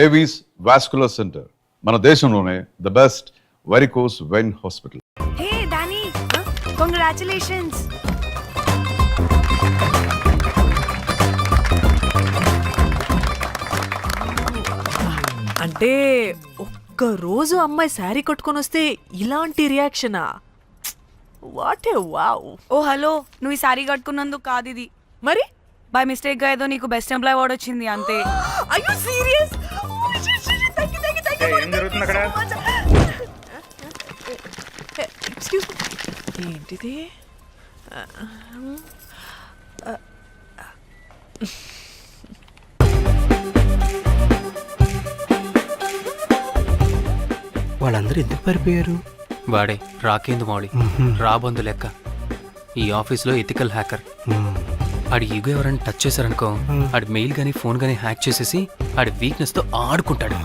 Avis vascular center, మన దేశంలోనే the best varicose vein hospital. Hey Danny, congratulations. అంటే ఒక్క రోజు అమ్మాయి శారీ కట్టుకొని వస్తే ఇలాంటి రియాక్షనా? What a wow. Oh hello, నువ్వు ఈ సారీ కట్టుకున్నందుకు కాదు ఇది, మరి బై మిస్టేక్ గా ఏదో నీకు బెస్ట్ ఎంప్లాయ్ అవార్డ్ వచ్చింది అంతే. అయ్యో సీరియస్? ఏం జరుగుతుంది అక్కడ? ఎక్స్క్యూజ్ మీ, ఏంటిది? వాళ్ళందరూ ఎందుకు పారిపోయారు? వాడే రాకేందు మౌళి, రాబందు లెక్క. ఈ ఆఫీస్లో ఎథికల్ హ్యాకర్. ఆడి ఈగో ఎవరైనా టచ్ చేశారనుకో, ఆడి మెయిల్ గానీ ఫోన్ గానీ హ్యాక్ చేసేసి ఆడి వీక్నెస్ తో ఆడుకుంటాడు.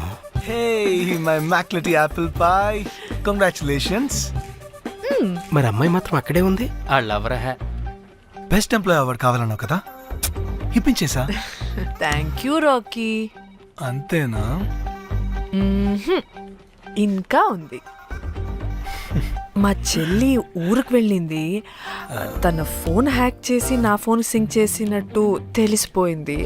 Hey, my McLetty apple pie. Congratulations. మరి అమ్మాయి మాత్రం అక్కడే ఉంది. ఆ లవర్ హ్యా బెస్ట్ ఎంప్లాయ్ అవార్డ్ కావాలన్నావు కదా, ఇప్పించేసా. Thank you Rocky. అంతేనా? ఇంకా ఉంది. మా చెల్లి ఊరికి వెళ్ళింది, తన ఫోన్ హ్యాక్ చేసి నా ఫోన్ సింక్ చేసినట్టు తెలిసిపోయింది.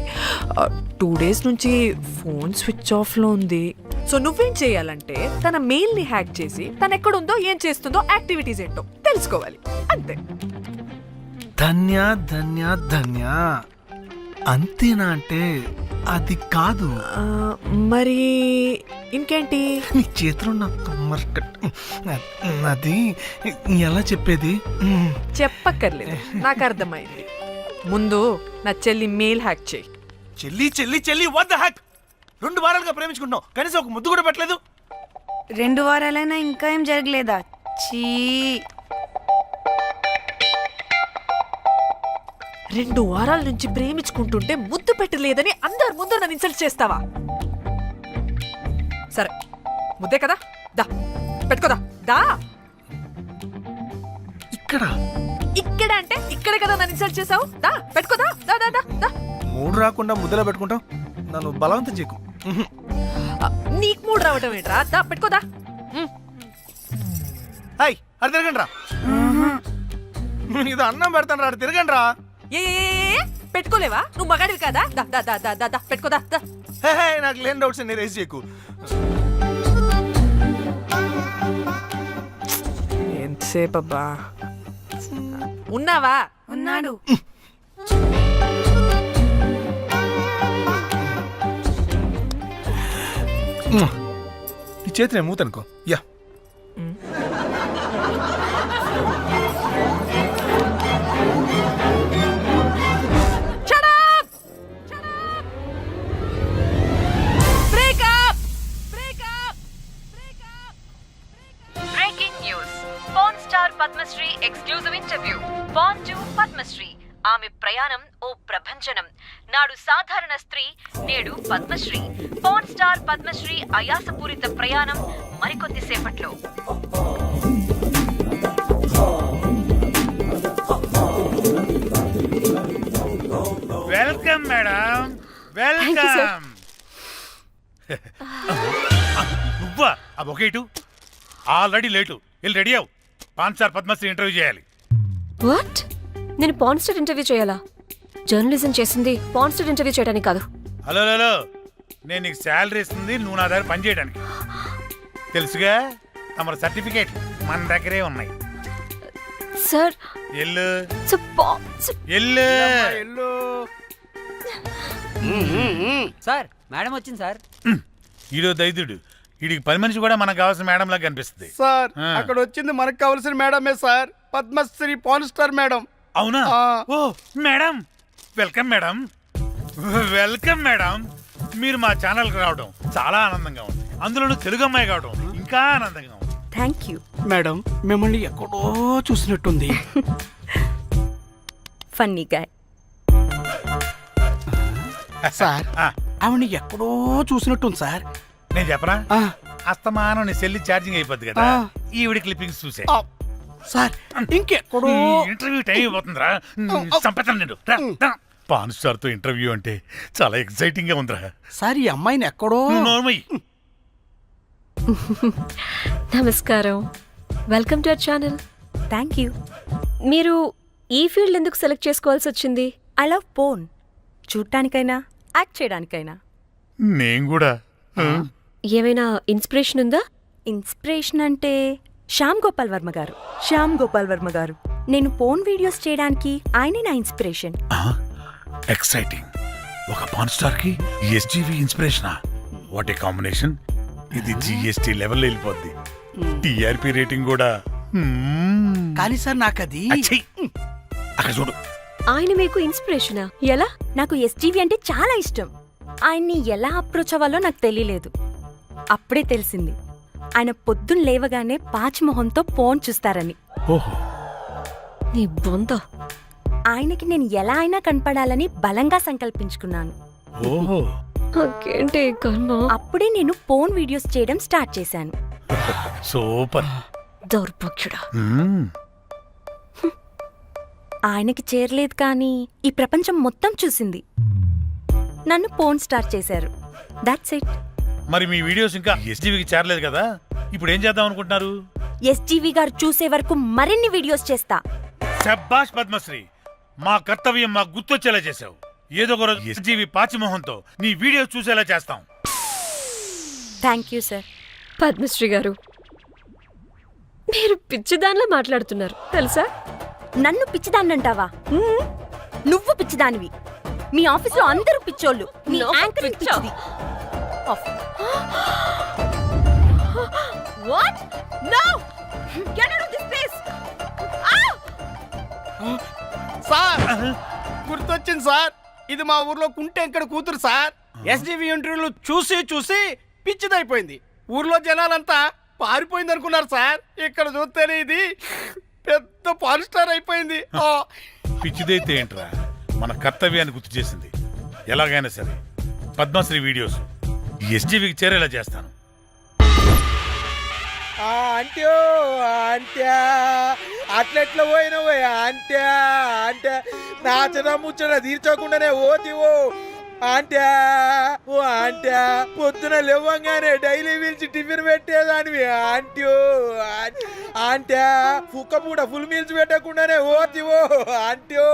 2 days నుంచి ఫోన్ స్విచ్ ఆఫ్లో ఉంది. సో నువ్వేం చేయాలంటే తన మెయిల్ని హ్యాక్ చేసి తను ఎక్కడుందో ఏం చేస్తుందో యాక్టివిటీస్ ఏంటో తెలుసుకోవాలి, అంతే. ధన్య ధన్య ధన్య. అంతేనా అంటే అది కాదు. మరి ఇంకేంటి? నీ చేతిలో నాకు అది ఎలా చెప్పేది? చెప్పక్కర్లేదు, నాకు అర్థమైంది. ముందు నా చెల్లి మెయిల్ హ్యాక్ చేయి. చెల్లి చెల్లి చెల్లి, వాట్ ద హ్యాక్? 2 వారాలుగా ప్రేమించుకుంటున్నావు, కనీసం ఒక ముద్దు కూడా పెట్టలేదు. 2 వారాలైనా ఇంకా ఏం జరగలేదా? చీ. 2 వారాల నుంచి ప్రేమించుకుంటుంటే ముద్దు పెట్టలేదని అందరి ముందు నన్ను ఇన్సల్ట్ చేస్తావా? సరే, ముద్దే కదా, దా పెట్టుకోదా. దా. ఇక్కడ ఇక్కడ అంటే ఇక్కడే కదా నన్ను ఇన్సల్ట్ చేసావు. దా పెట్టుకోదా. దా దా దా దా. మూడు రాకుండా ముద్దలో పెట్టుకుంటావు, నన్ను బలవంతం చేయకు. నీకు మూడు రావటం ఏంట్రా? దా పెట్టుకోదా. హాయ్, అది తిరగండి రా. ఇది అన్నం పెడతాను రా, తిరగండి రా. ఏ పెట్టుకోలేవా? నువ్వు మగాడివి కదా. దా దా దా దా దా పెట్టుకోదా. దా. నాకు లేని డౌట్స్ ని రేస్ చేయకు. ఎంతసేపు అబ్బా? ఉన్నావా? ఉన్నాడు. నీ చేతిని మూతనుకో. Yeah, Padmashri exclusive interview. Born to Padmashri. ఆమె ప్రయాణం ఓ ప్రభంజనం. నాడు సాధారణ స్త్రీ, నేడు పద్మశ్రీ. పాన్ స్టార్ పద్మశ్రీ అయాసపూరిత ప్రయాణం మరికొద్ది సేపట్లో. Welcome madam, welcome. నువ్వా? ఆ బొకేటు ఆల్రెడీ లేటు. వెళ్ళి రెడీ అవు, పాన్ స్టార్ పద్మశ్రీ ఇంటర్వ్యూ చేయాలి. వాట్? నేను పాన్ స్టార్ ఇంటర్వ్యూ చేయాలా? జర్నలిజం చేసింది పాన్ స్టార్ ఇంటర్వ్యూ చేయడానికి కాదు. హలో హలో, నేను నీకు శాలరీ ఇస్తుంది నువ్వు నా దగ్గర పని చేయడానికి. తెలుసుగా, తమ సర్టిఫికేట్ మన దగ్గరే ఉన్నాయి. సార్ ఎల్లు ఎల్లు. ఎల్లు. సార్ మేడం వచ్చింది సార్. ఈడో దైదుడు, వీడికి పని మనిషి కూడా మనకు కావాల్సిన మేడం లాగా కనిపిస్తుంది సార్. అక్కడ వచ్చింది మనకు కావాల్సిన మేడమే sir, Padmashri pan star madam. అవునా? Oh madam, welcome madam. Welcome madam. మీరు మా ఛానల్కి రావడం చాలా ఆనందంగా ఉంది. అందులోనూ తెలుగు అమ్మాయి కావడం ఇంకా ఆనందంగా ఉంది. Thank you madam. మిమ్మల్ని ఎక్కడో చూసినట్టుంది. Funny guy. సార్, ఆవిడ ఎక్కడో చూసినట్టుంది సార్. నేను చెప్పనా? అస్తమానం నీ సెల్లి ఛార్జింగ్ అయిపోద్ది కదా, ఈవిడ క్లిప్పింగ్స్ చూసే. సార్ ఇంకెక్కడో ఇంటర్వ్యూ టైం అయిపోతుందిరా, చంపేతాను నేను. పాన్ స్టార్ తో ఇంటర్వ్యూ అంటే చాలా ఎక్సైటింగ్ గా ఉందిరా. సార్ ఈ అమ్మాయిని ఎక్కడో నోర్మయ్. నమస్కారం, welcome to our channel. Thank you. మీరు ఈ ఫీల్డ్ ఎందుకు సెలెక్ట్ చేసుకోవాల్సి వచ్చింది? I love phone. చూడటానికైనా యాక్ట్ చేయడానికైనా. నేను కూడా. ఏమైనా ఇన్స్పిరేషన్ ఉందా? ఇన్స్పిరేషన్ అంటే శ్యామ్ గోపాల్ వర్మ గారు. నేను పోన్ వీడియోస్ చేయడానికి ఆయనే నా ఇన్స్పిరేషన్. ఎక్సైటింగ్. ఒక పాన్ స్టార్ కి ఎస్జీవి ఇన్స్పిరేషనా? What a combination. ఇది జిఎస్టీ లెవెల్ వెళ్ళిపోద్ది. టిఆర్పి రేటింగ్ కూడా. కానీ సార్ నాకు అది అచ్చయ్. అక్కడ చూడు. ఆయన మీకు ఇన్స్పిరేషనా? ఎలా? నాకు ఎస్జీవి అంటే చాలా ఇష్టం. ఆయన్ని ఎలా అప్రోచ్ అవ్వాలో నాకు తెలియలేదు. అప్పుడే తెలిసింది ఆయన పొద్దున్న లేవగానే పాచిమొహంతో ఫోన్ చూస్తారని. ఓహో. నీ బొంద. ఆయనకి నేను ఎలా అయినా కనపడాలని బలంగా సంకల్పించుకున్నాను. ఓహో. నాకేంటి కర్మ? అప్పుడే నేను ఫోన్ వీడియోస్ చేయడం స్టార్ట్ చేశాను. సూపర్. దౌర్భాగ్యుడా. ఆయనకి చేరలేదు కానీ ఈ ప్రపంచం మొత్తం చూసింది. నన్ను ఫోన్ స్టార్ట్ చేశారు. That's it. మరి మీ వీడియోస్ ఇంకా ఎస్జీవికి చేరలేదు కదా, ఇప్పుడు ఏం చేద్దాం అనుకుంటున్నారు? ఎస్జీవి గారు చూసే వరకు మరిన్ని వీడియోస్ చేస్తా. శబ్బాష్ పద్మశ్రీ, మా కర్తవ్యం మాకు గుర్తొచ్చేలా చేసావు. ఏదో ఒక రోజు ఎస్జీవి పాచిమోహంతో నీ వీడియోస్ చూసేలా చేస్తాం. Thank you sir. పద్మశ్రీ గారు, మీరు పిచ్చిదానిలా మాట్లాడుతున్నారు తెలుసా? నన్ను పిచ్చిదాన్నంటావా? నువ్వు పిచ్చిదానివి. మీ ఆఫీస్లో అందరూ పిచ్చోళ్ళు. మీ యాంకరింగ్ పిచ్చిది. What? No! Get out of this place! Sir గుర్తొచ్చింది సార్. ఇది మా ఊర్లో కుంటెంకడ కూతురు సార్. ఎస్జీవి ఇంటర్వ్యూలు చూసి పిచ్చిదైపోయింది. ఊర్లో జనాలంతా పారిపోయింది అనుకున్నారు సార్. ఇక్కడ చూస్తేనే ఇది పెద్ద పాన్ స్టార్ అయిపోయింది. పిచ్చిదైతే ఏంట్రా, మన కర్తవ్యాన్ని గుర్తు చేసింది. ఎలాగైనా సరే పద్మశ్రీ వీడియోస్ ఎస్జీవికి చేరేలా చేస్తాను. అంట్యో అంట్యా అట్లెట్లా పోయినవో అంటే నాచన ముచ్చట తీర్చకుండానే ఓతివో అంట్యా. ఓ అంట్యా పొద్దున లేవంగానే డైలీ పిలిచి టిఫిన్ పెట్టేదానివి అంట్యో అంట్యా. కుక్క పూట ఫుల్ మీల్స్ పెట్టకుండానే ఓతివో అంట్యో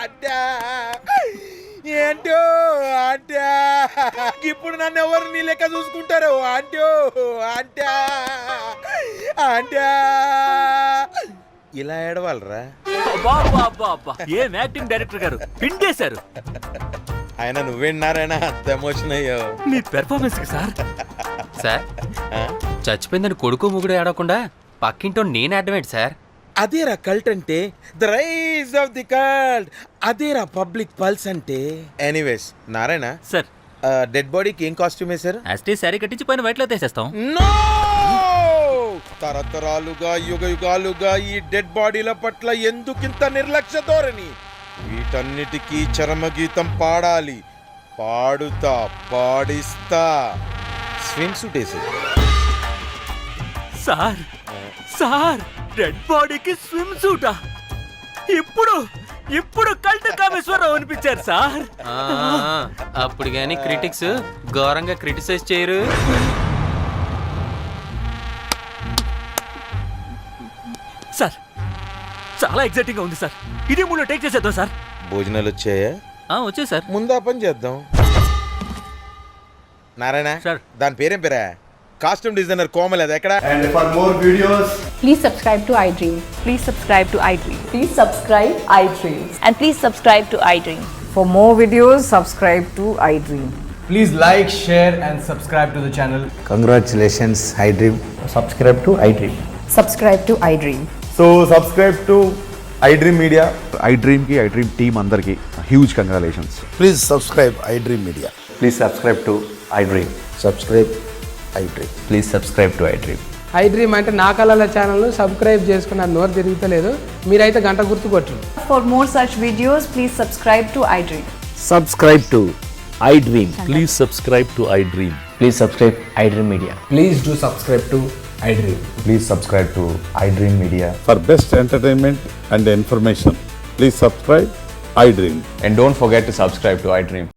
అంట్యా. ఏంటో అంట్యా ఇప్పుడు నన్ను ఎవరు నీ లెక్క చూసుకుంటారు అంట్యో అంట్యా అంట్యా. ఇలా ఏడవాలరా? ఏం యాక్టింగ్ డైరెక్టర్ గారు పిండేశారు. ఆయన నువ్వేనారాయణ అంత ఎమోషన్ అయ్యో మీ పెర్ఫార్మెన్స్ సార్. సార్, చచ్చిపోయిందని కొడుకు ముగుడు ఏడవకుండా పక్కింటో నేను అడ్డమేంటి సార్? అదేరా కల్ట్ అంటే, the rise of the cult. అదేరా పబ్లిక్ పల్స్ అంటే. ఎనీవేస్ నారాయణ సార్, డెడ్ బాడీకి ఏం కాస్ట్యూమ్ వేశారు? యాస్టీ శారీ కట్టించి పైన వైట్ లో తీసేస్తాం. నో! తరతరాలుగా యుగాలుగా ఈ డెడ్ బాడీల పట్ల ఎందుకింత నిర్లక్ష్య ధోరణి? వీటన్నిటికీ చరమగీతం పాడాలి. పాడుతా, పాడిస్తా. స్విమ్ సూట్ వేసి సార్ సార్, డెడ్ బాడీకి స్విమ్ సూటా? ఇప్పుడు కల్ట్ కామేశ్వరరావు అనిపించారు సార్. అప్పుడు గాని క్రిటిక్స్ ఘోరంగా క్రిటిసైజ్ చేయరు. సార్, చాలా ఎక్సైటింగ్ గా ఉంది సార్. ఇదే మూడు టేక్ చేసేద్దాం సార్. భోజనాలు వచ్చాయా? వచ్చాయి సార్. ముందు ఆ పని చేద్దాం. నారాయణ సార్. దాని పేరేం పేరా? Costume designer Komal. అది ఎక్కడ? And for more videos, Please subscribe to iDream. Please subscribe to iDream. Please subscribe iDream. And please subscribe to iDream. For more videos, subscribe to iDream. please like, share and subscribe to the channel. Congratulations, iDream. Subscribe to iDream. Subscribe to iDream. So subscribe to iDream Media. iDream ki iDream team andarki huge congratulations. Please subscribe iDream Media. Please subscribe to iDream. Subscribe iDream. Please subscribe to iDream. iDream అంటే నా కళల channel subscribe చేసుకున్న నోరు తిరుగుతలేదు. మీరైతే గంట గుర్తు కొట్టండి. For more such videos, please subscribe to iDream. Subscribe to iDream. Please subscribe to iDream. Please subscribe iDream Media. Please do subscribe to iDream. Please subscribe to iDream Media. For best entertainment and information, please subscribe I dream. And don't forget to subscribe to I Dream.